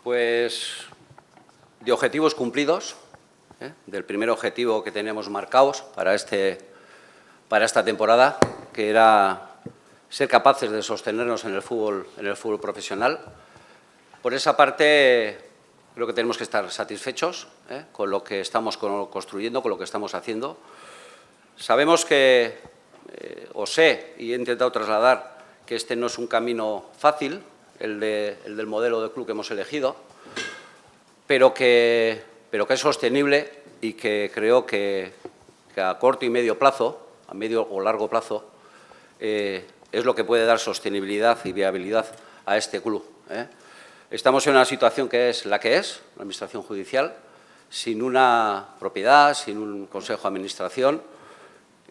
Pues de objetivos cumplidos, del primer objetivo que teníamos marcados para esta temporada, que era ser capaces de sostenernos en el fútbol profesional. Por esa parte, creo que tenemos que estar satisfechos con lo que estamos construyendo, con lo que estamos haciendo. Sabemos que, os sé y he intentado trasladar que este no es un camino fácil, el del modelo de club que hemos elegido, pero que es sostenible y que creo que a corto y medio plazo, a medio o largo plazo, es lo que puede dar sostenibilidad y viabilidad a este club. Estamos en una situación que es la administración judicial, sin una propiedad, sin un consejo de administración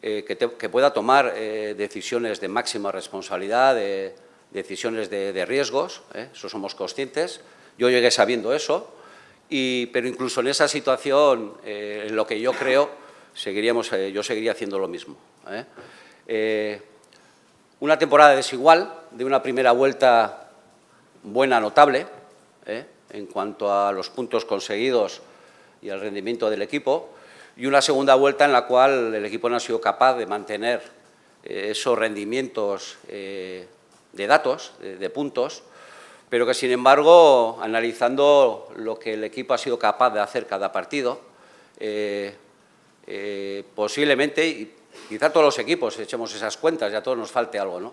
que pueda tomar decisiones de máxima responsabilidad, decisiones de riesgos, eso somos conscientes. Yo llegué sabiendo eso, pero incluso en esa situación, en lo que yo creo, yo seguiría haciendo lo mismo. Una temporada desigual, de una primera vuelta buena, notable, en cuanto a los puntos conseguidos y al rendimiento del equipo, y una segunda vuelta en la cual el equipo no ha sido capaz de mantener esos rendimientos de datos, de puntos, pero que, sin embargo, analizando lo que el equipo ha sido capaz de hacer cada partido, posiblemente, y quizá todos los equipos echemos esas cuentas y a todos nos falte algo, ¿no?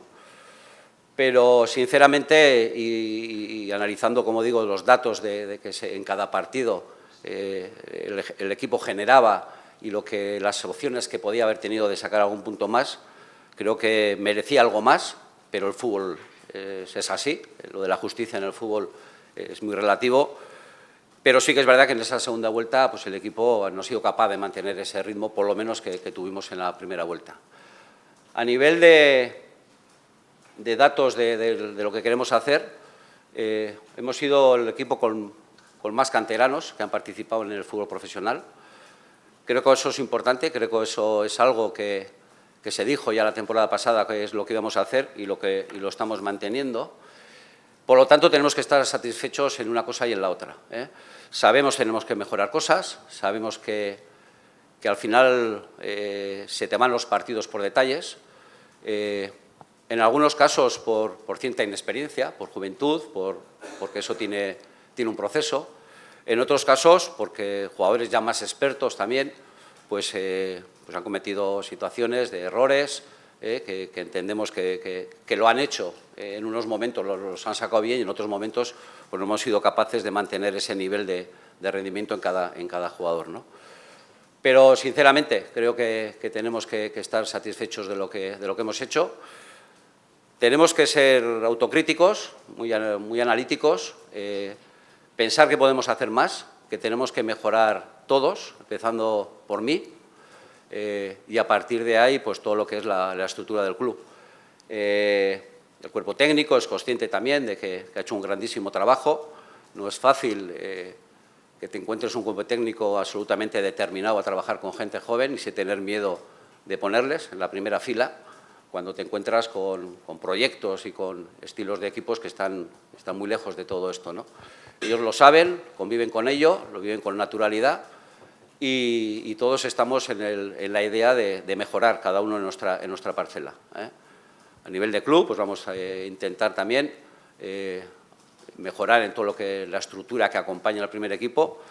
Pero, sinceramente, y analizando, como digo, los datos de que en cada partido el equipo generaba y las opciones que podía haber tenido de sacar algún punto más, creo que merecía algo más, pero el fútbol es así, lo de la justicia en el fútbol es muy relativo, pero sí que es verdad que en esa segunda vuelta pues el equipo no ha sido capaz de mantener ese ritmo, por lo menos que tuvimos en la primera vuelta. A nivel de datos de lo que queremos hacer, hemos sido el equipo con más canteranos que han participado en el fútbol profesional. Creo que eso es importante, creo que eso es algo que se dijo ya la temporada pasada, que es lo que íbamos a hacer y lo estamos manteniendo. Por lo tanto, tenemos que estar satisfechos en una cosa y en la otra. Sabemos que tenemos que mejorar cosas, sabemos que al final se te van los partidos por detalles, en algunos casos por cierta inexperiencia, por juventud, porque eso tiene un proceso. En otros casos, porque jugadores ya más expertos también pues han cometido situaciones de errores que entendemos que lo han hecho. En unos momentos los han sacado bien y en otros momentos pues no hemos sido capaces de mantener ese nivel de rendimiento en cada jugador, ¿no? Pero, sinceramente, creo que tenemos que estar satisfechos de lo que hemos hecho. Tenemos que ser autocríticos, muy analíticos, pensar que podemos hacer más, que tenemos que mejorar todos, empezando por mí, y a partir de ahí pues todo lo que es la estructura del club. El cuerpo técnico es consciente también de que ha hecho un grandísimo trabajo. No es fácil que te encuentres un cuerpo técnico absolutamente determinado a trabajar con gente joven y sin tener miedo de ponerles en la primera fila cuando te encuentras con proyectos y con estilos de equipos que están muy lejos de todo esto, ¿no? Ellos lo saben, conviven con ello, lo viven con naturalidad y todos estamos en la idea de mejorar cada uno en nuestra parcela. A nivel de club, pues vamos a intentar también mejorar en todo lo que la estructura que acompaña al primer equipo.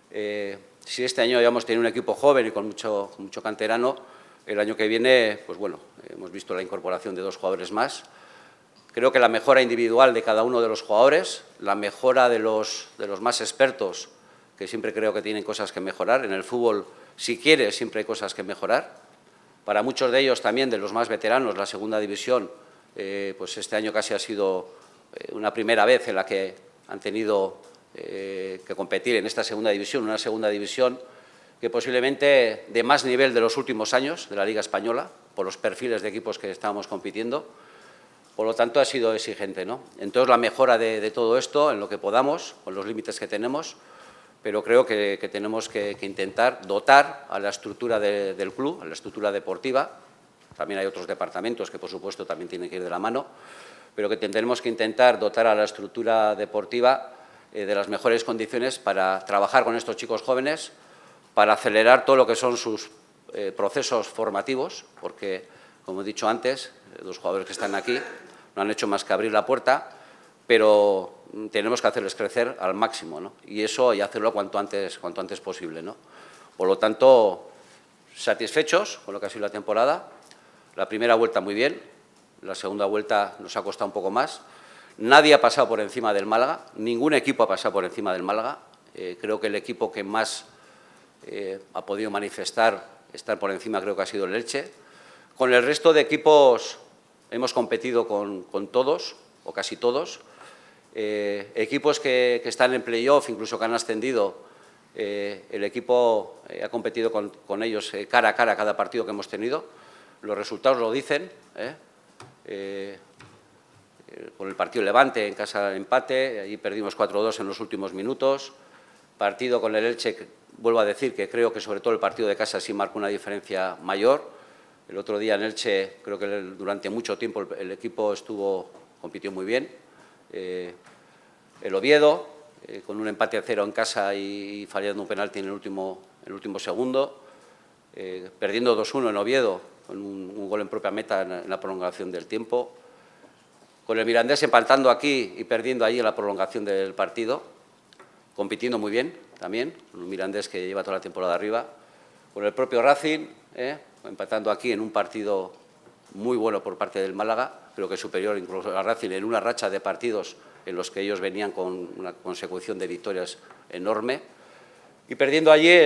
Si este año ya hemos tenido un equipo joven y con mucho canterano, el año que viene, pues bueno, hemos visto la incorporación de 2 jugadores más. Creo que la mejora individual de cada uno de los jugadores, la mejora de los más expertos, que siempre creo que tienen cosas que mejorar. En el fútbol, si quieres, siempre hay cosas que mejorar. Para muchos de ellos también, de los más veteranos, la segunda división, pues este año casi ha sido una primera vez en la que han tenido que competir en esta segunda división, una segunda división que posiblemente de más nivel de los últimos años de la Liga Española, por los perfiles de equipos que estábamos compitiendo. Por lo tanto, ha sido exigente, ¿no? Entonces, la mejora de todo esto, en lo que podamos, con los límites que tenemos, pero creo que tenemos que intentar dotar a la estructura del club, a la estructura deportiva. También hay otros departamentos que, por supuesto, también tienen que ir de la mano, pero que tenemos que intentar dotar a la estructura deportiva de las mejores condiciones para trabajar con estos chicos jóvenes, para acelerar todo lo que son sus procesos formativos, porque, como he dicho antes, los jugadores que están aquí no han hecho más que abrir la puerta, pero tenemos que hacerles crecer al máximo, ¿no? Y eso, y hacerlo cuanto antes posible, ¿no? Por lo tanto, satisfechos con lo que ha sido la temporada. La primera vuelta muy bien, la segunda vuelta nos ha costado un poco más. Nadie ha pasado por encima del Málaga, ningún equipo ha pasado por encima del Málaga. Creo que el equipo que más ha podido manifestar estar por encima creo que ha sido el Elche. Con el resto de equipos hemos competido con todos, o casi todos. Equipos que están en playoff, incluso que han ascendido, el equipo ha competido con ellos cara a cara cada partido que hemos tenido. Los resultados lo dicen. Con el partido Levante en casa empate, allí perdimos 4-2 en los últimos minutos. Partido con el Elche, vuelvo a decir que creo que sobre todo el partido de casa sí marca una diferencia mayor. El otro día en Elche creo que durante mucho tiempo el equipo compitió muy bien. El Oviedo, con un empate a 0 en casa y fallando un penalti en el último segundo. Perdiendo 2-1 en Oviedo, con un gol en propia meta en la prolongación del tiempo. Con el Mirandés empatando aquí y perdiendo allí en la prolongación del partido, compitiendo muy bien también, con un Mirandés que lleva toda la temporada arriba. Con el propio Racing, empatando aquí en un partido muy bueno por parte del Málaga, creo que superior incluso a Racing en una racha de partidos en los que ellos venían con una consecución de victorias enorme. Y perdiendo allí,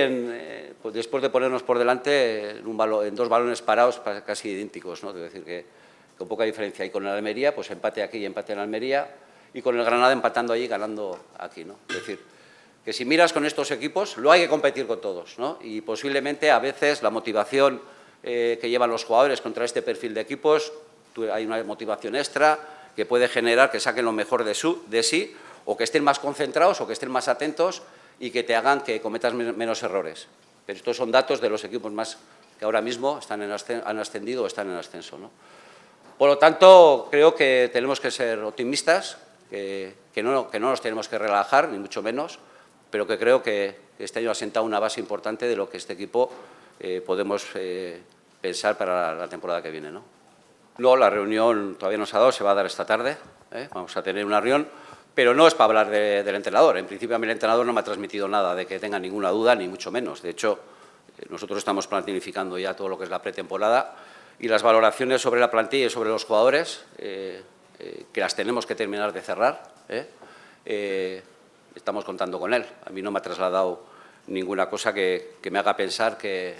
pues después de ponernos por delante en 2 balones parados casi idénticos, ¿no? Es decir, que con poca diferencia. Y con el Almería, pues empate aquí y empate en Almería. Y con el Granada empatando allí, ganando aquí, ¿no? Es decir, que si miras con estos equipos, lo hay que competir con todos, ¿no? Y posiblemente a veces la motivación que llevan los jugadores contra este perfil de equipos, hay una motivación extra que puede generar que saquen lo mejor de sí, o que estén más concentrados o que estén más atentos y que te hagan que cometas menos errores. Pero estos son datos de los equipos más que ahora mismo han ascendido o están en ascenso, ¿no? Por lo tanto, creo que tenemos que ser optimistas, que no nos tenemos que relajar, ni mucho menos, pero que creo que este año ha sentado una base importante de lo que este equipo podemos pensar para la temporada que viene, ¿no? Luego, la reunión todavía no se ha dado, se va a dar esta tarde. Vamos a tener una reunión, pero no es para hablar del entrenador. En principio, a mí el entrenador no me ha transmitido nada de que tenga ninguna duda, ni mucho menos. De hecho, nosotros estamos planificando ya todo lo que es la pretemporada y las valoraciones sobre la plantilla y sobre los jugadores, que las tenemos que terminar de cerrar. Estamos contando con él. A mí no me ha trasladado ninguna cosa que me haga pensar que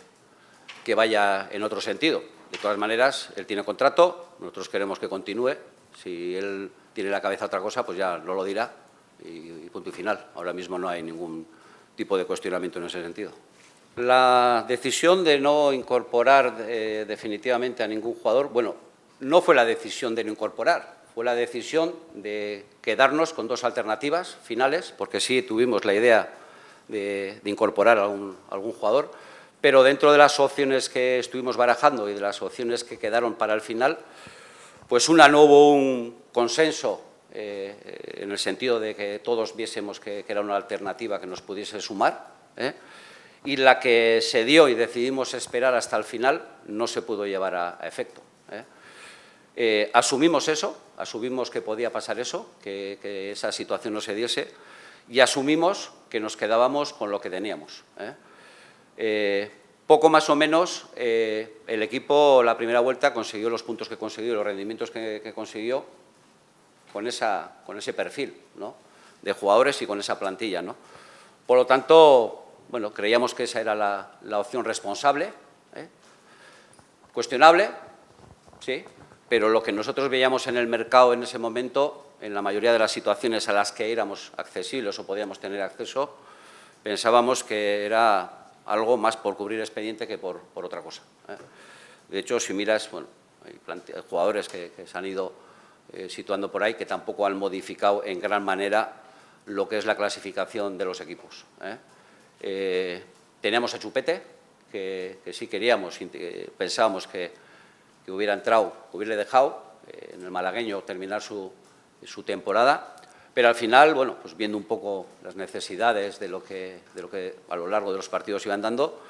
vaya en otro sentido. De todas maneras, él tiene contrato, nosotros queremos que continúe. Si él tiene en la cabeza otra cosa, pues ya no lo dirá y punto y final. Ahora mismo no hay ningún tipo de cuestionamiento en ese sentido. La decisión de no incorporar definitivamente a ningún jugador, bueno, no fue la decisión de no incorporar, fue la decisión de quedarnos con 2 alternativas finales, porque sí tuvimos la idea de incorporar a algún jugador, pero dentro de las opciones que estuvimos barajando y de las opciones que quedaron para el final, pues no hubo un consenso en el sentido de que todos viésemos que era una alternativa que nos pudiese sumar, y la que se dio y decidimos esperar hasta el final no se pudo llevar a efecto. Asumimos eso, asumimos que podía pasar eso, que esa situación no se diese, y asumimos que nos quedábamos con lo que teníamos. Poco más o menos el equipo la primera vuelta consiguió los puntos que consiguió, los rendimientos que consiguió con ese perfil, ¿no?, de jugadores y con esa plantilla, ¿no? Por lo tanto, bueno, creíamos que esa era la opción responsable, cuestionable, sí, pero lo que nosotros veíamos en el mercado en ese momento, en la mayoría de las situaciones a las que éramos accesibles o podíamos tener acceso, pensábamos que era algo más por cubrir expediente que por otra cosa. De hecho, si miras, bueno, hay jugadores que se han ido situando por ahí que tampoco han modificado en gran manera lo que es la clasificación de los equipos. Teníamos a Chupete, que sí queríamos, pensábamos que hubiera entrado, que hubiera dejado en el malagueño terminar su temporada, Pero al final, bueno, pues viendo un poco las necesidades de lo que a lo largo de los partidos iban dando,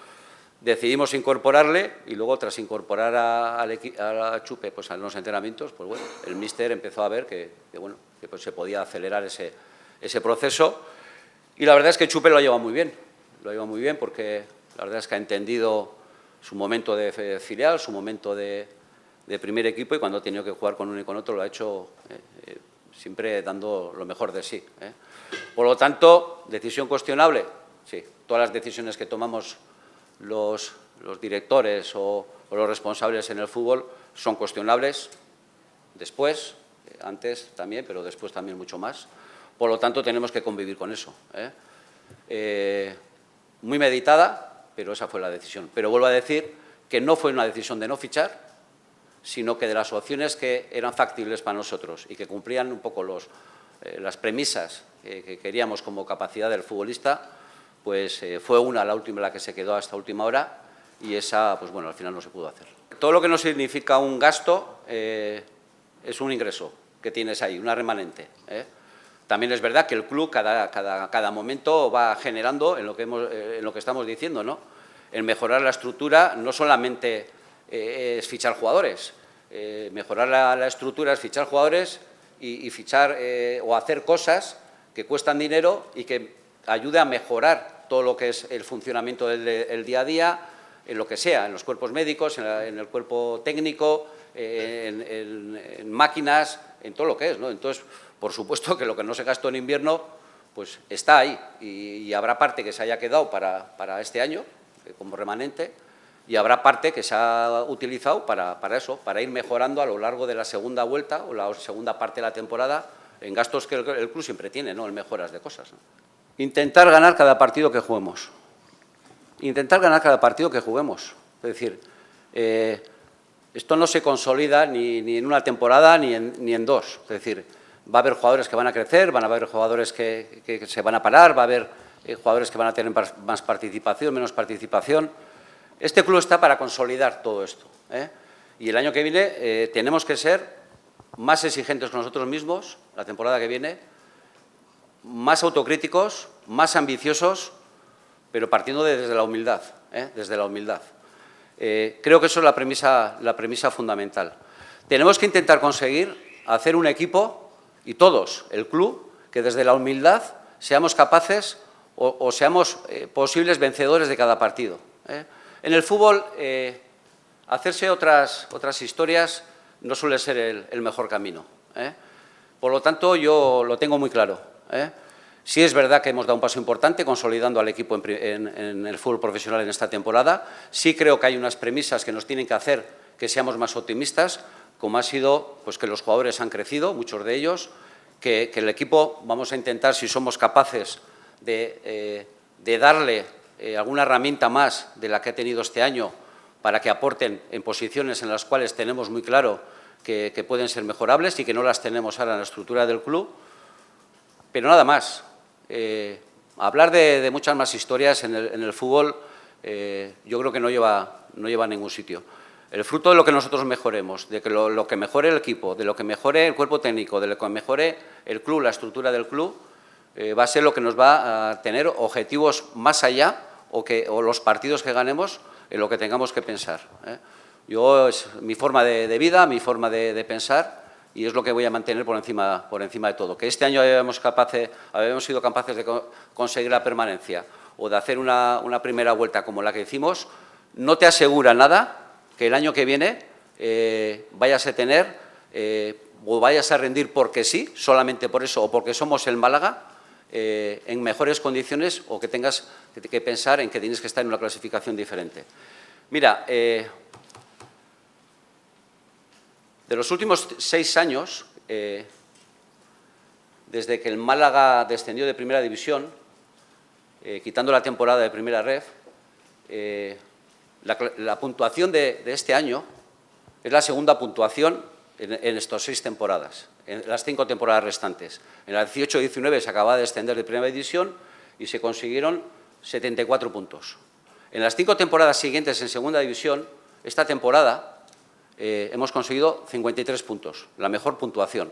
decidimos incorporarle y luego, tras incorporar a Chupe pues, a los entrenamientos, pues bueno, el míster empezó a ver que pues, se podía acelerar ese proceso. Y la verdad es que Chupe lo lleva muy bien. Lo lleva muy bien porque la verdad es que ha entendido su momento de filial, su momento de primer equipo, y cuando ha tenido que jugar con uno y con otro lo ha hecho siempre dando lo mejor de sí. Por lo tanto, decisión cuestionable. Sí, todas las decisiones que tomamos los directores o los responsables en el fútbol son cuestionables después, antes también, pero después también mucho más. Por lo tanto, tenemos que convivir con eso. Muy meditada, pero esa fue la decisión. Pero vuelvo a decir que no fue una decisión de no fichar, sino que de las opciones que eran factibles para nosotros y que cumplían un poco las premisas que queríamos como capacidad del futbolista, pues fue la última la que se quedó hasta última hora, y esa, pues bueno, al final no se pudo hacer. Todo lo que no significa un gasto es un ingreso que tienes ahí, una remanente. También es verdad que el club cada momento va generando en lo que estamos diciendo, ¿no? El mejorar la estructura no solamente es fichar jugadores. Mejorar la estructura es fichar jugadores y fichar o hacer cosas que cuestan dinero y que ayude a mejorar todo lo que es el funcionamiento del día a día, en lo que sea, en los cuerpos médicos, en el cuerpo técnico, en máquinas, en todo lo que es, ¿no? Entonces, por supuesto que lo que no se gastó en invierno pues está ahí, y habrá parte que se haya quedado para este año como remanente, y habrá parte que se ha utilizado para eso, para ir mejorando a lo largo de la segunda vuelta o la segunda parte de la temporada, en gastos que el club siempre tiene, ¿no? En mejoras de cosas, ¿no? Intentar ganar cada partido que juguemos. Intentar ganar cada partido que juguemos. Es decir, esto no se consolida ni en una temporada ni en dos. Es decir, va a haber jugadores que van a crecer, van a haber jugadores que se van a parar, va a haber jugadores que van a tener más participación, menos participación. Este club está para consolidar todo esto, y el año que viene tenemos que ser más exigentes con nosotros mismos, la temporada que viene, más autocríticos, más ambiciosos, pero partiendo desde la humildad, desde la humildad. Creo que eso es la premisa fundamental. Tenemos que intentar conseguir hacer un equipo, y todos, el club, que desde la humildad seamos capaces o seamos posibles vencedores de cada partido. En el fútbol, hacerse otras historias no suele ser el mejor camino. Por lo tanto, yo lo tengo muy claro. Sí es verdad que hemos dado un paso importante consolidando al equipo en el fútbol profesional en esta temporada. Sí creo que hay unas premisas que nos tienen que hacer que seamos más optimistas, como ha sido pues, que los jugadores han crecido, muchos de ellos, que el equipo vamos a intentar, si somos capaces de darle alguna herramienta más de la que ha tenido este año para que aporten en posiciones en las cuales tenemos muy claro que pueden ser mejorables y que no las tenemos ahora en la estructura del club. Pero nada más. Hablar de muchas más historias en el fútbol yo creo que no lleva a ningún sitio. El fruto de lo que nosotros mejoremos, de que lo que mejore el equipo, de lo que mejore el cuerpo técnico, de lo que mejore el club, la estructura del club, va a ser lo que nos va a tener objetivos más allá o los partidos que ganemos en lo que tengamos que pensar. Yo es mi forma de vida, mi forma de pensar, y es lo que voy a mantener por encima de todo. Que este año habíamos sido capaces de conseguir la permanencia o de hacer una primera vuelta como la que hicimos, no te asegura nada que el año que viene vayas a tener o vayas a rendir porque sí, solamente por eso, o porque somos el Málaga, en mejores condiciones, o que tengas que pensar en que tienes que estar en una clasificación diferente. Mira, de los últimos 6 años, desde que el Málaga descendió de Primera División, quitando la temporada de Primera Ref, la puntuación de este año es la segunda puntuación en estas 6 temporadas, en las 5 temporadas restantes. En la 18-19 se acababa de descender de Primera División y se consiguieron 74 puntos. En las 5 temporadas siguientes en Segunda División, esta temporada hemos conseguido 53 puntos, la mejor puntuación.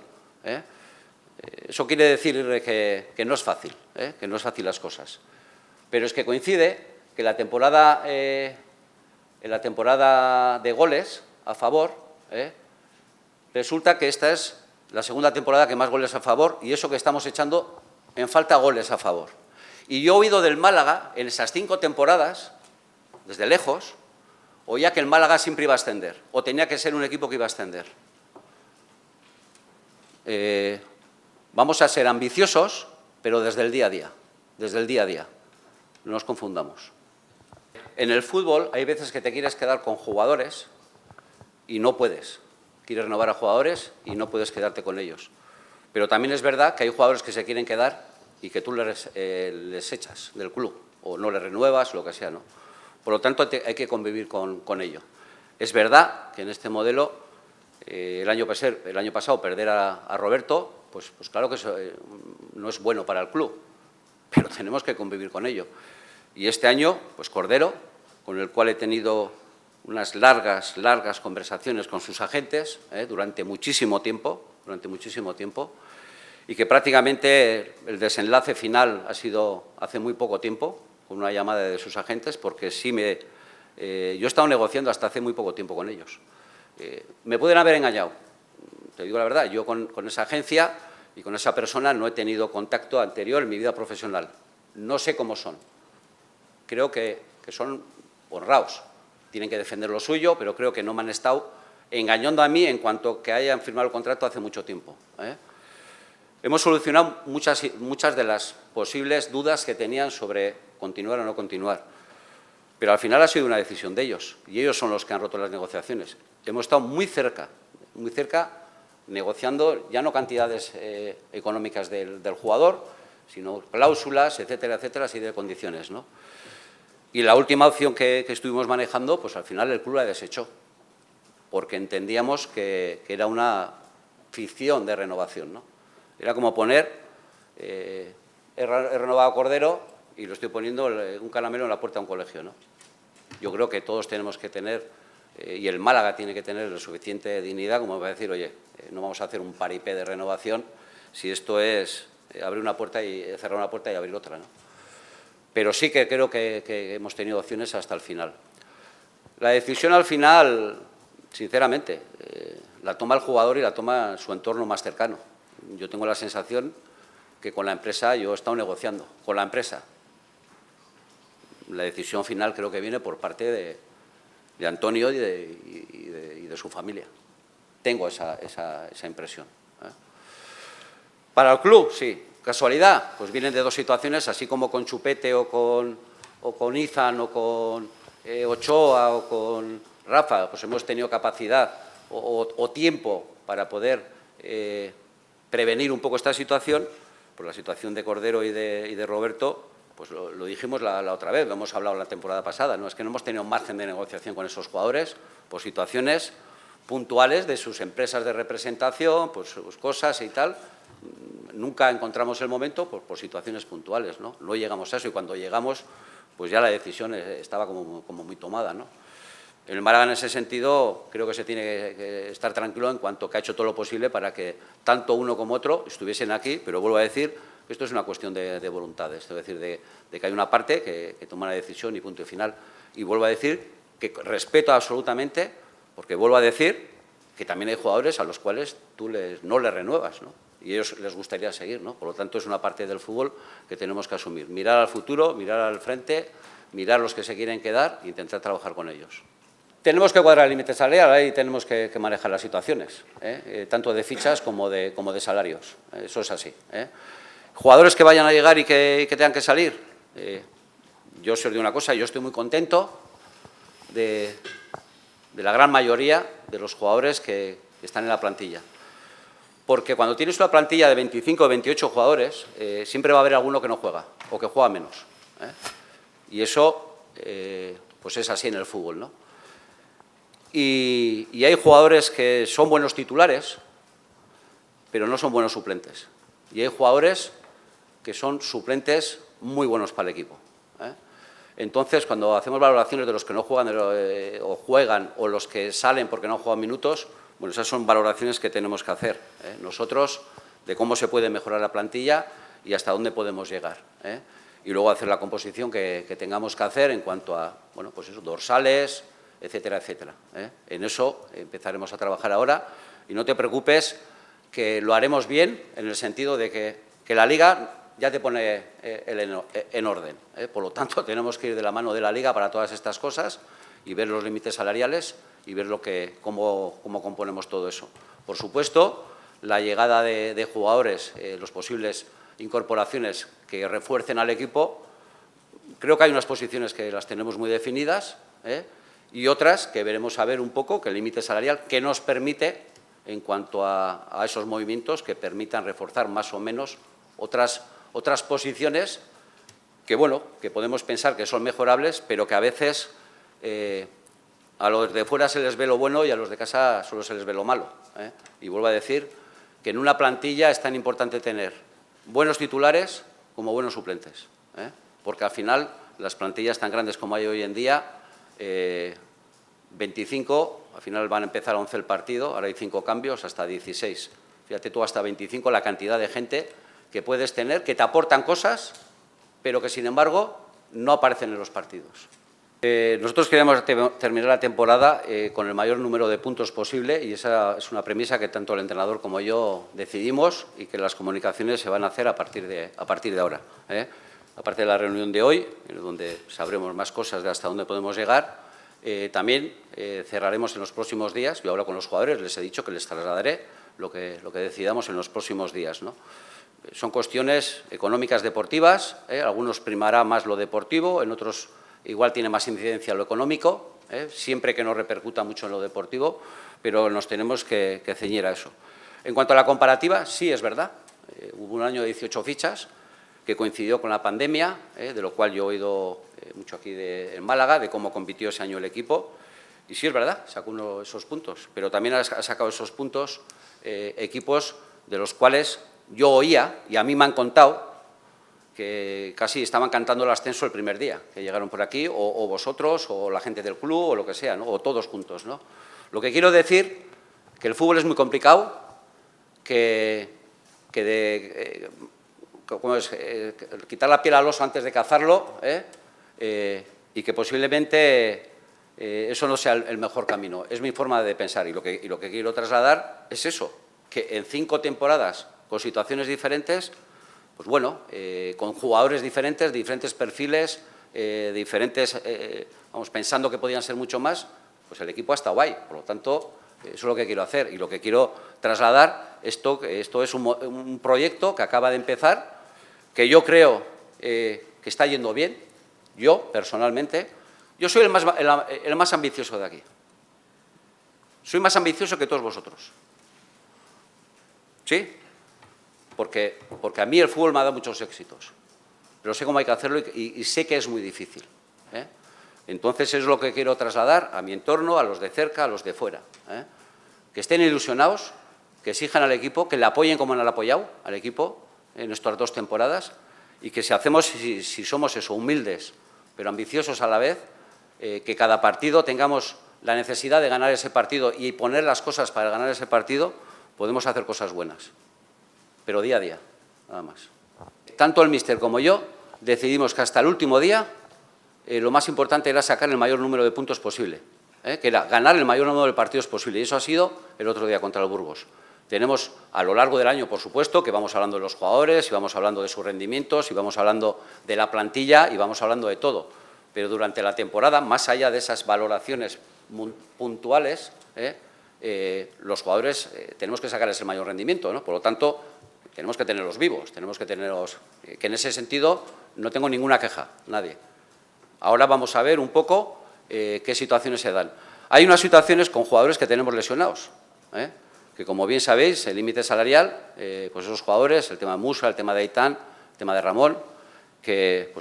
Eso quiere decir que no es fácil, que no es fácil las cosas. Pero es que coincide que en la temporada de goles a favor, resulta que esta es la segunda temporada que más goles a favor, y eso que estamos echando en falta goles a favor. Y yo he oído del Málaga, en esas 5 temporadas, desde lejos, oía que el Málaga siempre iba a ascender, o tenía que ser un equipo que iba a ascender. Vamos a ser ambiciosos, pero desde el día a día, no nos confundamos. En el fútbol hay veces que te quieres quedar con jugadores y no puedes. Quieres renovar a jugadores y no puedes quedarte con ellos. Pero también es verdad que hay jugadores que se quieren quedar y que tú les echas del club o no les renuevas, lo que sea, ¿no? Por lo tanto, hay que convivir con ello. Es verdad que en este modelo, el año pasado, perder a Roberto, pues claro que eso no es bueno para el club, pero tenemos que convivir con ello. Y este año, pues Cordero, con el cual he tenido unas largas conversaciones con sus agentes durante muchísimo tiempo, y que prácticamente el desenlace final ha sido hace muy poco tiempo, con una llamada de sus agentes, porque sí yo he estado negociando hasta hace muy poco tiempo con ellos. Me pueden haber engañado, te digo la verdad, yo con esa agencia y con esa persona no he tenido contacto anterior en mi vida profesional. No sé cómo son. Creo que son honrados, tienen que defender lo suyo, pero creo que no me han estado engañando a mí en cuanto que hayan firmado el contrato hace mucho tiempo. Hemos solucionado muchas de las posibles dudas que tenían sobre continuar o no continuar, pero al final ha sido una decisión de ellos, y ellos son los que han roto las negociaciones. Hemos estado muy cerca, negociando ya no cantidades económicas del jugador, sino cláusulas, etcétera, así de condiciones, ¿no? Y la última opción que estuvimos manejando, pues al final el club la desechó, porque entendíamos que era una ficción de renovación, ¿no? Era como poner, he renovado a Cordero y lo estoy poniendo un caramelo en la puerta de un colegio, ¿no? Yo creo que todos tenemos que tener, y el Málaga tiene que tener la suficiente dignidad como para decir, oye, no vamos a hacer un paripé de renovación si esto es abrir una puerta y cerrar una puerta y abrir otra, ¿no? Pero sí que creo que hemos tenido opciones hasta el final. La decisión al final, sinceramente, la toma el jugador y la toma su entorno más cercano. Yo tengo la sensación que con la empresa yo he estado negociando, con la empresa. La decisión final creo que viene por parte de Antonio y de su familia. Tengo esa impresión. Para el club, sí. ¿Casualidad? Pues vienen de 2 situaciones, así como con Chupete o con Izan o con Ochoa o con Rafa, pues hemos tenido capacidad o tiempo para poder prevenir un poco esta situación. Por la situación de Cordero y de Roberto, pues lo dijimos la otra vez, lo hemos hablado la temporada pasada, ¿no? Es que no hemos tenido margen de negociación con esos jugadores por situaciones puntuales de sus empresas de representación, pues sus cosas y tal. Nunca encontramos el momento por situaciones puntuales, ¿no? No llegamos a eso y cuando llegamos, pues ya la decisión estaba como muy tomada, ¿no? El Málaga en ese sentido creo que se tiene que estar tranquilo en cuanto que ha hecho todo lo posible para que tanto uno como otro estuviesen aquí, pero vuelvo a decir que esto es una cuestión de voluntades, es decir, de que hay una parte que toma la decisión y punto y final. Y vuelvo a decir que respeto absolutamente, porque vuelvo a decir que también hay jugadores a los cuales tú no les renuevas, ¿no? Y a ellos les gustaría seguir, ¿no? Por lo tanto, es una parte del fútbol que tenemos que asumir. Mirar al futuro, mirar al frente, mirar los que se quieren quedar e intentar trabajar con ellos. Tenemos que cuadrar el límite salarial y tenemos que manejar las situaciones, tanto de fichas como de salarios. Eso es así. Jugadores que vayan a llegar y que tengan que salir. Yo os digo una cosa, yo estoy muy contento de la gran mayoría de los jugadores que están en la plantilla. Porque cuando tienes una plantilla de 25 o 28 jugadores, siempre va a haber alguno que no juega o que juega menos. Y eso pues es así en el fútbol, ¿no? Y hay jugadores que son buenos titulares, pero no son buenos suplentes. Y hay jugadores que son suplentes muy buenos para el equipo. Entonces, cuando hacemos valoraciones de los que no juegan o juegan o los que salen porque no juegan minutos, bueno, esas son valoraciones que tenemos que hacer. Nosotros de cómo se puede mejorar la plantilla y hasta dónde podemos llegar, ¿eh? Y luego hacer la composición que tengamos que hacer en cuanto a, bueno, pues eso, dorsales, etcétera, etcétera, ¿eh? En eso empezaremos a trabajar ahora y no te preocupes que lo haremos bien en el sentido de que la Liga ya te pone en orden, ¿eh? Por lo tanto, tenemos que ir de la mano de la Liga para todas estas cosas y ver los límites salariales y ver cómo componemos todo eso. Por supuesto, la llegada de jugadores, los posibles incorporaciones que refuercen al equipo, creo que hay unas posiciones que las tenemos muy definidas, ¿eh? Y otras que veremos a ver un poco, que el límite salarial que nos permite en cuanto a esos movimientos que permitan reforzar más o menos otras posiciones que, bueno, que podemos pensar que son mejorables, pero que a veces a los de fuera se les ve lo bueno y a los de casa solo se les ve lo malo, ¿eh? Y vuelvo a decir que en una plantilla es tan importante tener buenos titulares como buenos suplentes, ¿eh? Porque al final las plantillas tan grandes como hay hoy en día, 25, al final van a empezar a 11 el partido, ahora hay 5 cambios, hasta 16. Fíjate tú, hasta 25 la cantidad de gente que puedes tener, que te aportan cosas, pero que, sin embargo, no aparecen en los partidos. Nosotros queremos terminar la temporada con el mayor número de puntos posible y esa es una premisa que tanto el entrenador como yo decidimos y que las comunicaciones se van a hacer a partir de ahora, ¿eh? Aparte de la reunión de hoy, donde sabremos más cosas de hasta dónde podemos llegar, también cerraremos en los próximos días. Yo he hablado con los jugadores, les he dicho que les trasladaré lo que decidamos en los próximos días, ¿no? Son cuestiones económicas deportivas, algunos primará más lo deportivo, en otros igual tiene más incidencia lo económico, siempre que no repercuta mucho en lo deportivo, pero nos tenemos que ceñir a eso. En cuanto a la comparativa, sí es verdad, hubo un año de 18 fichas que coincidió con la pandemia, de lo cual yo he oído mucho aquí en Málaga, de cómo compitió ese año el equipo, y sí es verdad, sacó uno de esos puntos, pero también ha sacado esos puntos equipos de los cuales yo oía, y a mí me han contado, que casi estaban cantando el ascenso el primer día, que llegaron por aquí, o vosotros, o la gente del club, o lo que sea, ¿no? O todos juntos, ¿no? Lo que quiero decir, que el fútbol es muy complicado, quitar la piel al oso antes de cazarlo, y que posiblemente eso no sea el mejor camino. Es mi forma de pensar y lo que quiero trasladar es eso, que en 5 temporadas con situaciones diferentes, pues bueno, con jugadores diferentes, diferentes perfiles, vamos, pensando que podían ser mucho más, pues el equipo ha estado ahí. Por lo tanto, eso es lo que quiero hacer y lo que quiero trasladar. Esto es un proyecto que acaba de empezar, que yo creo que está yendo bien. Yo, personalmente, yo soy el más ambicioso de aquí. Soy más ambicioso que todos vosotros. ¿Sí? Porque a mí el fútbol me ha dado muchos éxitos, pero sé cómo hay que hacerlo y sé que es muy difícil, ¿eh? Entonces es lo que quiero trasladar a mi entorno, a los de cerca, a los de fuera, ¿eh? Que estén ilusionados, que exijan al equipo, que le apoyen como han apoyado al equipo en estas 2 temporadas y que si somos eso, humildes, pero ambiciosos a la vez, que cada partido tengamos la necesidad de ganar ese partido y poner las cosas para ganar ese partido, podemos hacer cosas buenas. Pero día a día, nada más. Tanto el míster como yo decidimos que hasta el último día lo más importante era sacar el mayor número de puntos posible, que era ganar el mayor número de partidos posible, y eso ha sido el otro día contra el Burgos. Tenemos a lo largo del año, por supuesto, que vamos hablando de los jugadores, y vamos hablando de sus rendimientos, y vamos hablando de la plantilla, y vamos hablando de todo. Pero durante la temporada, más allá de esas valoraciones puntuales, los jugadores tenemos que sacarles el mayor rendimiento, ¿no? Por lo tanto, tenemos que tenerlos vivos, tenemos que tenerlos... Que en ese sentido no tengo ninguna queja, nadie. Ahora vamos a ver un poco qué situaciones se dan. Hay unas situaciones con jugadores que tenemos lesionados, que como bien sabéis, el límite salarial, pues esos jugadores, el tema de Musa, el tema de Aitán, el tema de Ramón, que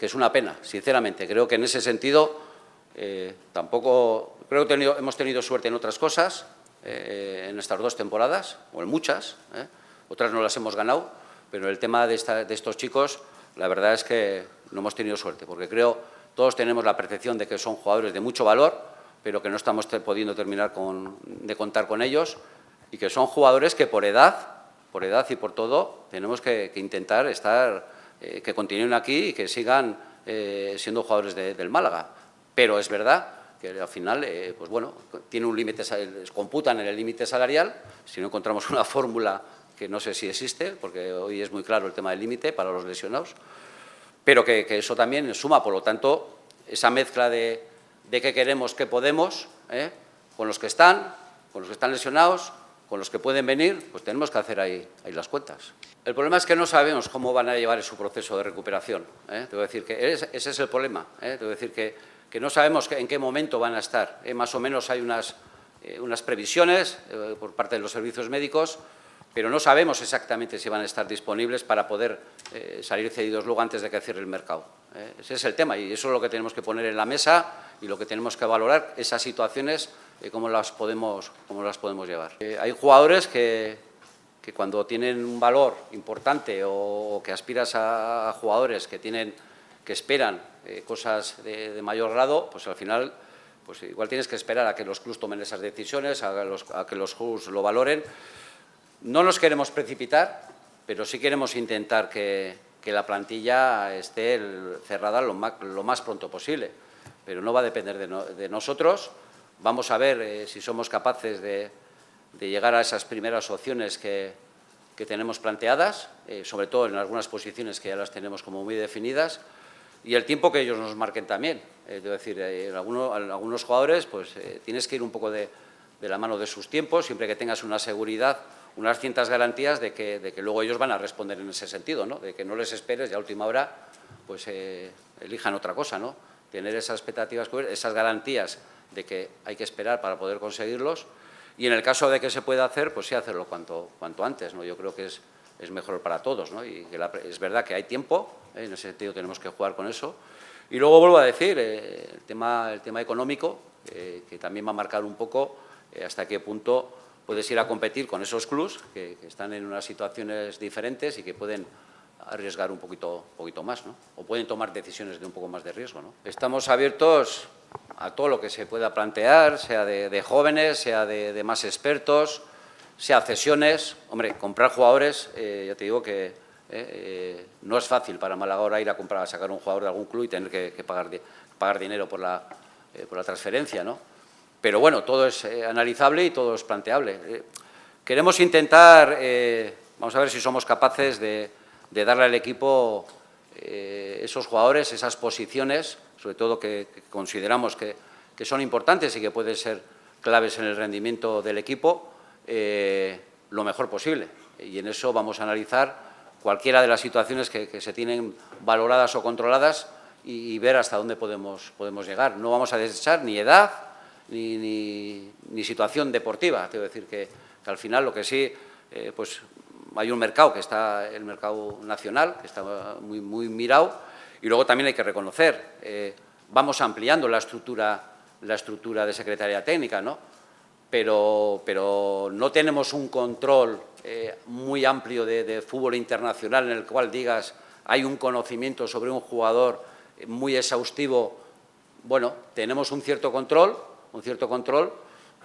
es una pena, sinceramente. Creo que en ese sentido tampoco... Creo que hemos tenido suerte en otras cosas, en estas 2 temporadas, o en muchas, otras no las hemos ganado, pero el tema de estos chicos, la verdad es que no hemos tenido suerte, porque creo todos tenemos la percepción de que son jugadores de mucho valor, pero que no estamos pudiendo terminar de contar con ellos, y que son jugadores que por edad por edad y por todo, tenemos que intentar estar, que continúen aquí y que sigan siendo jugadores del Málaga. Pero es verdad que al final, pues bueno, tiene un límite, computan en el límite salarial. Si no encontramos una fórmula, que no sé si existe, porque hoy es muy claro el tema del límite para los lesionados, pero que eso también suma. Por lo tanto, esa mezcla de qué queremos, qué podemos, con los que están lesionados, con los que pueden venir, pues tenemos que hacer ahí las cuentas. El problema es que no sabemos cómo van a llevar su proceso de recuperación. Te voy a decir que ese es el problema. Te voy a decir que no sabemos en qué momento van a estar. Más o menos hay unas previsiones por parte de los servicios médicos, pero no sabemos exactamente si van a estar disponibles para poder salir cedidos luego antes de que cierre el mercado. Ese es el tema y eso es lo que tenemos que poner en la mesa y lo que tenemos que valorar, esas situaciones, cómo las podemos llevar. Hay jugadores que cuando tienen un valor importante o que aspiras a jugadores que esperan cosas de mayor grado, pues al final pues igual tienes que esperar a que los clubs tomen esas decisiones, a que los clubs lo valoren. No nos queremos precipitar, pero sí queremos intentar que la plantilla esté cerrada lo más pronto posible, pero no va a depender de nosotros. Vamos a ver si somos capaces de llegar a esas primeras opciones que tenemos planteadas, sobre todo en algunas posiciones que ya las tenemos como muy definidas, y el tiempo que ellos nos marquen también. Es decir, algunos jugadores pues tienes que ir un poco de la mano de sus tiempos, siempre que tengas una seguridad, unas ciertas garantías de que luego ellos van a responder en ese sentido, ¿no? De que no les esperes y a última hora pues elijan otra cosa, ¿no? Tener esas expectativas, esas garantías de que hay que esperar para poder conseguirlos, y en el caso de que se pueda hacer, pues sí hacerlo cuanto antes, ¿no? Yo creo que es mejor para todos, ¿no? Y que es verdad que hay tiempo, en ese sentido tenemos que jugar con eso. Y luego vuelvo a decir, el tema económico, que también va a marcar un poco hasta qué punto puedes ir a competir con esos clubs que están en unas situaciones diferentes y que pueden arriesgar un poquito más, ¿no? O pueden tomar decisiones de un poco más de riesgo, ¿no? Estamos abiertos a todo lo que se pueda plantear, sea de jóvenes, sea de más expertos, sea cesiones. Hombre, comprar jugadores, ya te digo que no es fácil para Málaga ahora ir a sacar un jugador de algún club y tener que pagar dinero por la transferencia, ¿no? Pero bueno, todo es analizable y todo es planteable. Queremos intentar, vamos a ver si somos capaces de darle al equipo esos jugadores, esas posiciones, sobre todo que consideramos que son importantes y que pueden ser claves en el rendimiento del equipo, lo mejor posible. Y en eso vamos a analizar cualquiera de las situaciones que se tienen valoradas o controladas y ver hasta dónde podemos llegar. No vamos a desechar ni edad ni situación deportiva. Quiero decir que al final lo que sí, pues hay un mercado que está, el mercado nacional, que está muy mirado, y luego también hay que reconocer, vamos ampliando la estructura de Secretaría Técnica, ¿no? Pero no tenemos un control muy amplio de fútbol internacional en el cual digas hay un conocimiento sobre un jugador muy exhaustivo. Bueno, tenemos un cierto control,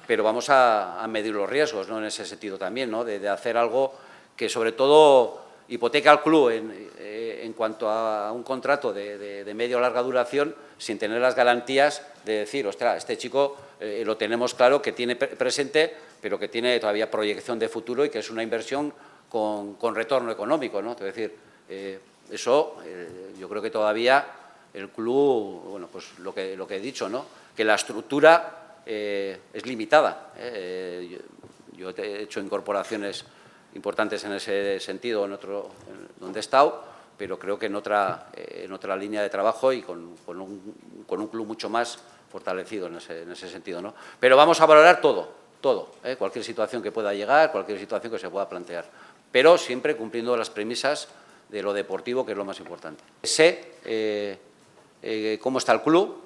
pero vamos a medir los riesgos, ¿no? En ese sentido también, ¿no? De hacer algo que sobre todo hipoteca al club en cuanto a un contrato de media o larga duración, sin tener las garantías de decir, ostras, este chico lo tenemos claro que tiene presente, pero que tiene todavía proyección de futuro y que es una inversión con retorno económico, ¿no? Es decir, eso yo creo que todavía el club, bueno, pues lo que he dicho, ¿no? Que la estructura es limitada. Yo he hecho incorporaciones importantes en ese sentido donde he estado, pero creo que en otra línea de trabajo y con un club mucho más fortalecido en ese sentido, ¿no? Pero vamos a valorar todo, cualquier situación que pueda llegar, cualquier situación que se pueda plantear, pero siempre cumpliendo las premisas de lo deportivo, que es lo más importante. Sé cómo está el club,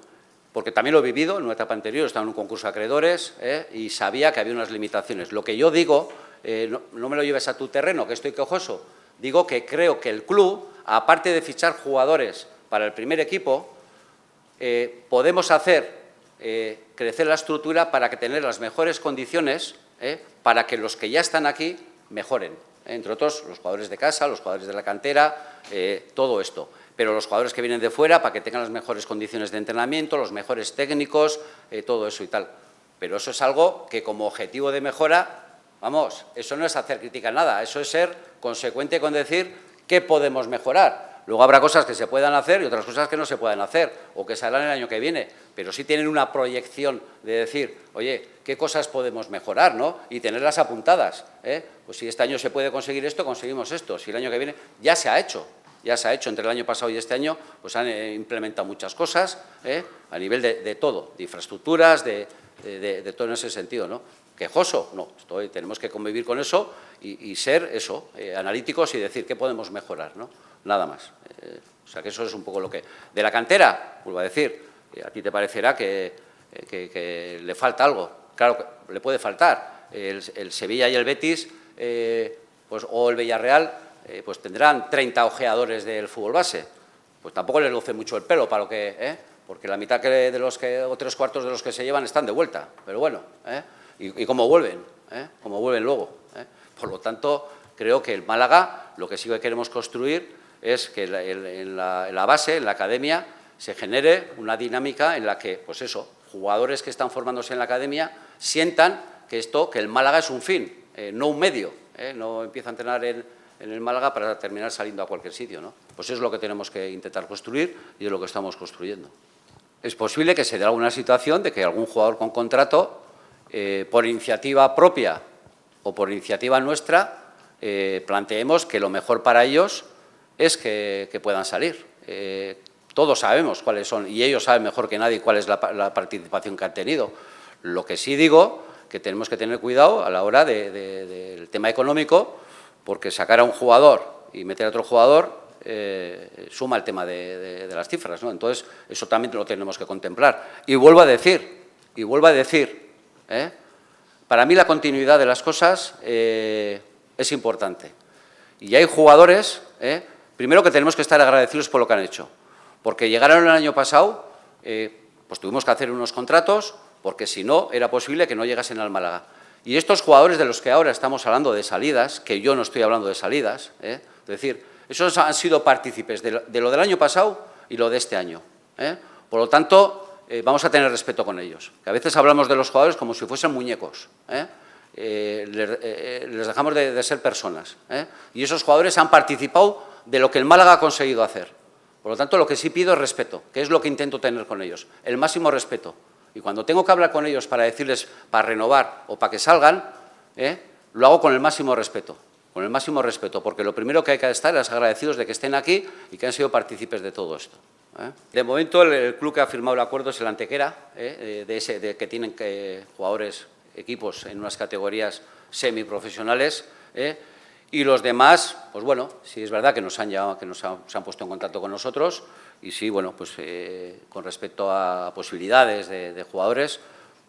porque también lo he vivido en una etapa anterior, estaba en un concurso de acreedores y sabía que había unas limitaciones. Lo que yo digo, no me lo lleves a tu terreno, que estoy quejoso, digo que creo que el club, aparte de fichar jugadores para el primer equipo, podemos hacer crecer la estructura para que tener las mejores condiciones para que los que ya están aquí mejoren. entre otros los jugadores de casa, los jugadores de la cantera, todo esto. Pero los jugadores que vienen de fuera, para que tengan las mejores condiciones de entrenamiento, los mejores técnicos, todo eso y tal. Pero eso es algo que como objetivo de mejora, vamos, eso no es hacer crítica a nada, eso es ser consecuente con decir qué podemos mejorar. Luego habrá cosas que se puedan hacer y otras cosas que no se puedan hacer o que se harán el año que viene, pero sí tienen una proyección de decir, oye, ¿qué cosas podemos mejorar, no? Y tenerlas apuntadas, ¿eh? Pues si este año se puede conseguir esto, conseguimos esto. Si el año que viene ya se ha hecho. Ya se ha hecho entre el año pasado y este año, pues han implementado muchas cosas, a nivel de todo, de infraestructuras, de todo en ese sentido, ¿no? ¿Quejoso? No, tenemos que convivir con eso y ser eso, analíticos y decir qué podemos mejorar, ¿no? Nada más. O sea que eso es un poco lo que... De la cantera, vuelvo a decir, a ti te parecerá que le falta algo. Claro que le puede faltar. El Sevilla y el Betis, pues, o el Villarreal, pues tendrán 30 ojeadores del fútbol base. Pues tampoco les luce mucho el pelo para lo que... porque la mitad de los que, o 3/4 de los que se llevan están de vuelta. Pero bueno, y cómo vuelven, cómo vuelven luego. Por lo tanto, creo que el Málaga, lo que sí que queremos construir es que en la base, en la academia, se genere una dinámica en la que, pues eso, jugadores que están formándose en la academia sientan que el Málaga es un fin, no un medio. No empieza a entrenar en el Málaga para terminar saliendo a cualquier sitio, ¿no? Pues eso es lo que tenemos que intentar construir y es lo que estamos construyendo. Es posible que se dé alguna situación de que algún jugador con contrato, por iniciativa propia o por iniciativa nuestra, planteemos que lo mejor para ellos es que puedan salir. Todos sabemos cuáles son, y ellos saben mejor que nadie cuál es la participación que han tenido. Lo que sí digo, que tenemos que tener cuidado a la hora del tema económico, porque sacar a un jugador y meter a otro jugador suma el tema de las cifras, ¿no? Entonces, eso también lo tenemos que contemplar. Y vuelvo a decir, para mí la continuidad de las cosas es importante. Y hay jugadores, primero que tenemos que estar agradecidos por lo que han hecho, porque llegaron el año pasado, pues tuvimos que hacer unos contratos, porque si no, era posible que no llegasen al Málaga. Y estos jugadores de los que ahora estamos hablando de salidas, que yo no estoy hablando de salidas, es decir, esos han sido partícipes de lo del año pasado y lo de este año. Por lo tanto, vamos a tener respeto con ellos. Que a veces hablamos de los jugadores como si fuesen muñecos. Les dejamos de ser personas. Y esos jugadores han participado de lo que el Málaga ha conseguido hacer. Por lo tanto, lo que sí pido es respeto, que es lo que intento tener con ellos, el máximo respeto. Y cuando tengo que hablar con ellos para decirles, para renovar o para que salgan, lo hago con el máximo respeto, porque lo primero que hay que estar es agradecidos de que estén aquí y que han sido partícipes de todo esto. De momento, el club que ha firmado el acuerdo es el Antequera, de que tienen jugadores, equipos en unas categorías semiprofesionales, y los demás, pues bueno, sí es verdad que se han puesto en contacto con nosotros y sí, bueno, pues con respecto a posibilidades de jugadores,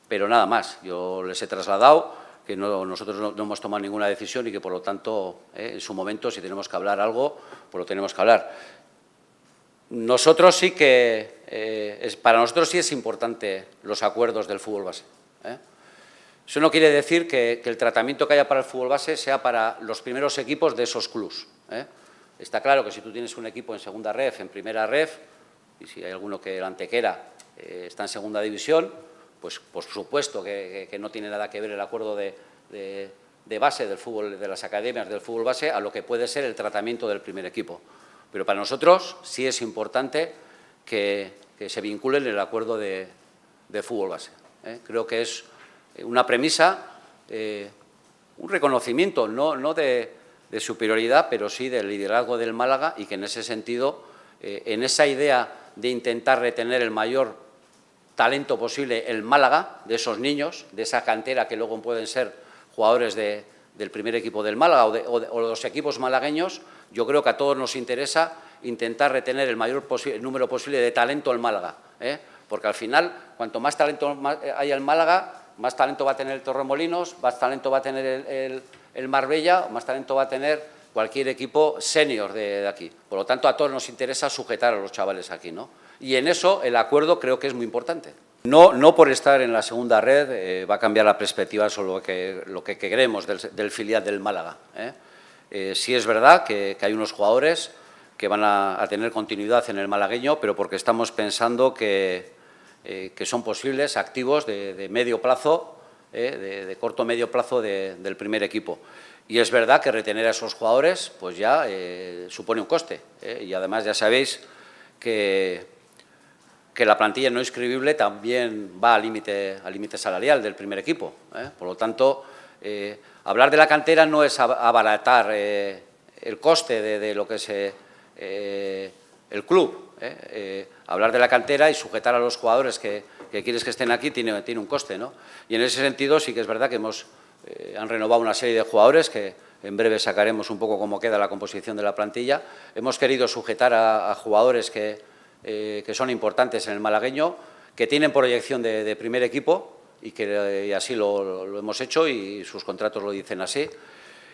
pero nada más. Yo les he trasladado que nosotros no hemos tomado ninguna decisión y que, por lo tanto, en su momento, si tenemos que hablar algo, pues lo tenemos que hablar. Nosotros sí que, para nosotros sí es importante los acuerdos del fútbol base. Eso no quiere decir que el tratamiento que haya para el fútbol base sea para los primeros equipos de esos clubs. Está claro que si tú tienes un equipo en segunda ref, en primera ref, y si hay alguno que el Antequera está en segunda división, pues por supuesto que no tiene nada que ver el acuerdo de base del fútbol, de las academias del fútbol base, a lo que puede ser el tratamiento del primer equipo. Pero para nosotros sí es importante que se vinculen en el acuerdo de fútbol base. Creo que es una premisa, un reconocimiento, no de superioridad, pero sí del liderazgo del Málaga y que en ese sentido, en esa idea de intentar retener el mayor talento posible el Málaga, de esos niños, de esa cantera que luego pueden ser jugadores del primer equipo del Málaga o los equipos malagueños, yo creo que a todos nos interesa intentar retener el mayor número posible de talento en Málaga, porque al final, cuanto más talento haya en Málaga, más talento va a tener el Torremolinos, más talento va a tener el Marbella, más talento va a tener cualquier equipo senior de aquí. Por lo tanto, a todos nos interesa sujetar a los chavales aquí, ¿no? Y en eso el acuerdo creo que es muy importante. No por estar en la segunda red va a cambiar la perspectiva sobre lo que queremos del filial del Málaga. Sí es verdad que hay unos jugadores que van a tener continuidad en el malagueño, pero porque estamos pensando que son posibles activos de medio plazo, de corto medio plazo del primer equipo. Y es verdad que retener a esos jugadores pues ya supone un coste. Y además ya sabéis que la plantilla no inscribible también va al límite salarial del primer equipo. Por lo tanto, hablar de la cantera no es abaratar el coste de lo que es el club. Hablar de la cantera y sujetar a los jugadores que quieres que estén aquí tiene un coste, ¿no? Y en ese sentido sí que es verdad que han renovado una serie de jugadores que en breve sacaremos un poco cómo queda la composición de la plantilla. Hemos querido sujetar a jugadores que son importantes en el malagueño, que tienen proyección de primer equipo y así lo hemos hecho y sus contratos lo dicen así.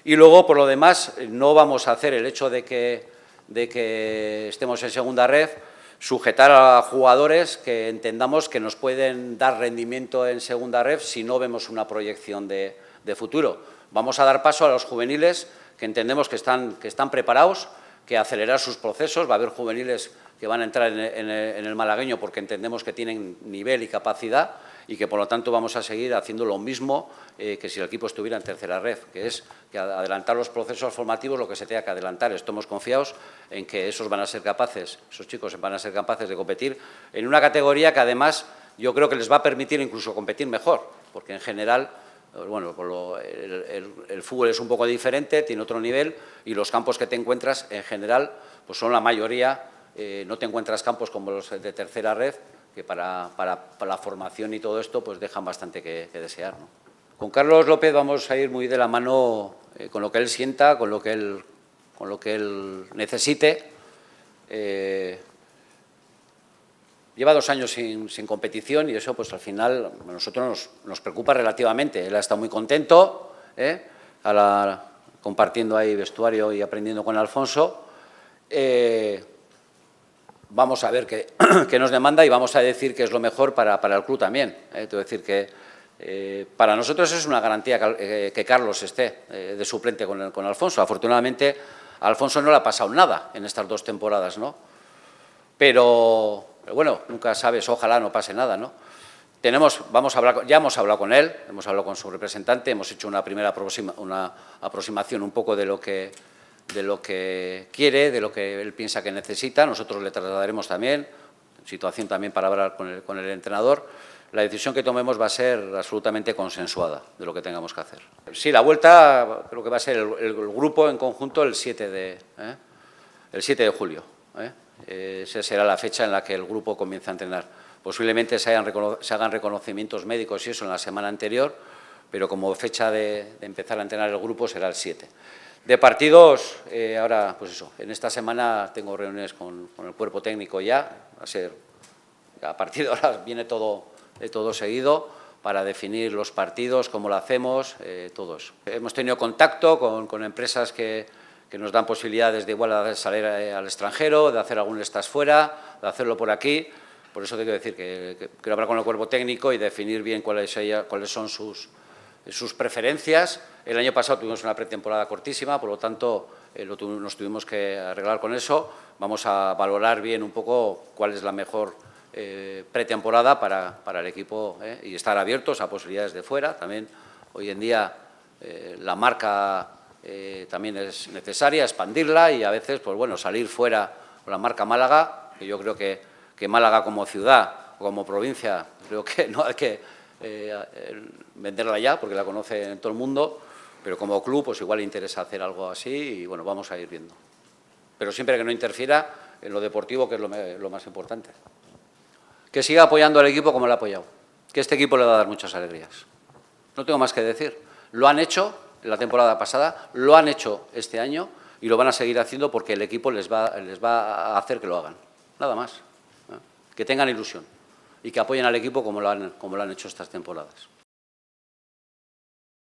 Y luego, por lo demás, no vamos a hacer el hecho de que estemos en segunda ref, sujetar a jugadores que entendamos que nos pueden dar rendimiento en segunda ref si no vemos una proyección de futuro. Vamos a dar paso a los juveniles que entendemos que están preparados, que acelerar sus procesos. Va a haber juveniles que van a entrar en el malagueño porque entendemos que tienen nivel y capacidad y que, por lo tanto, vamos a seguir haciendo lo mismo que si el equipo estuviera en tercera ref, que es que adelantar los procesos formativos lo que se tenga que adelantar. Estamos confiados en que esos chicos van a ser capaces de competir en una categoría que, además, yo creo que les va a permitir incluso competir mejor, porque en general, bueno, el fútbol es un poco diferente, tiene otro nivel y los campos que te encuentras, en general, pues son la mayoría, no te encuentras campos como los de tercera red, que para la formación y todo esto pues dejan bastante que desear, ¿no? Con Carlos López vamos a ir muy de la mano con lo que él sienta, con lo que él necesite. Lleva 2 años sin competición y eso pues al final a nosotros nos preocupa relativamente. Él ha estado muy contento, compartiendo ahí vestuario y aprendiendo con Alfonso. Vamos a ver qué nos demanda y vamos a decir que es lo mejor para el club también. Te voy a decir que para nosotros es una garantía que Carlos esté de suplente con Alfonso. Afortunadamente a Alfonso no le ha pasado nada en estas 2 temporadas, ¿no? Pero bueno, nunca sabes, ojalá no pase nada, ¿no? Ya hemos hablado con él, hemos hablado con su representante, hemos hecho una primera aproximación un poco de lo que quiere, de lo que él piensa que necesita. Nosotros le trasladaremos también, situación también para hablar con el entrenador. La decisión que tomemos va a ser absolutamente consensuada de lo que tengamos que hacer. Sí, la vuelta creo que va a ser el grupo en conjunto el 7 de julio. Esa será la fecha en la que el grupo comienza a entrenar. Posiblemente se hagan reconocimientos médicos y eso en la semana anterior, pero como fecha de empezar a entrenar el grupo será el 7. De partidos, ahora, pues eso, en esta semana tengo reuniones con el cuerpo técnico ya, a partir de ahora viene todo seguido para definir los partidos, cómo lo hacemos, todo eso. Hemos tenido contacto con empresas que nos dan posibilidades de igual de salir al extranjero, de hacer algún stage fuera, de hacerlo por aquí. Por eso te quiero decir que quiero hablar con el cuerpo técnico y definir bien cuáles son sus preferencias. El año pasado tuvimos una pretemporada cortísima, por lo tanto nos tuvimos que arreglar con eso. Vamos a valorar bien un poco cuál es la mejor pretemporada para el equipo y estar abiertos a posibilidades de fuera. También hoy en día la marca también es necesaria, expandirla y a veces pues bueno, salir fuera con la marca Málaga, que yo creo que Málaga como ciudad o como provincia creo que no hay que venderla ya porque la conoce en todo el mundo, pero como club pues igual le interesa hacer algo así y bueno, vamos a ir viendo. Pero siempre que no interfiera en lo deportivo, que es lo más importante. Que siga apoyando al equipo como lo ha apoyado, que este equipo le va a dar muchas alegrías. No tengo más que decir. Lo han hecho en la temporada pasada, lo han hecho este año y lo van a seguir haciendo porque el equipo les va a hacer que lo hagan. Nada más. Que tengan ilusión y que apoyen al equipo como lo han hecho estas temporadas.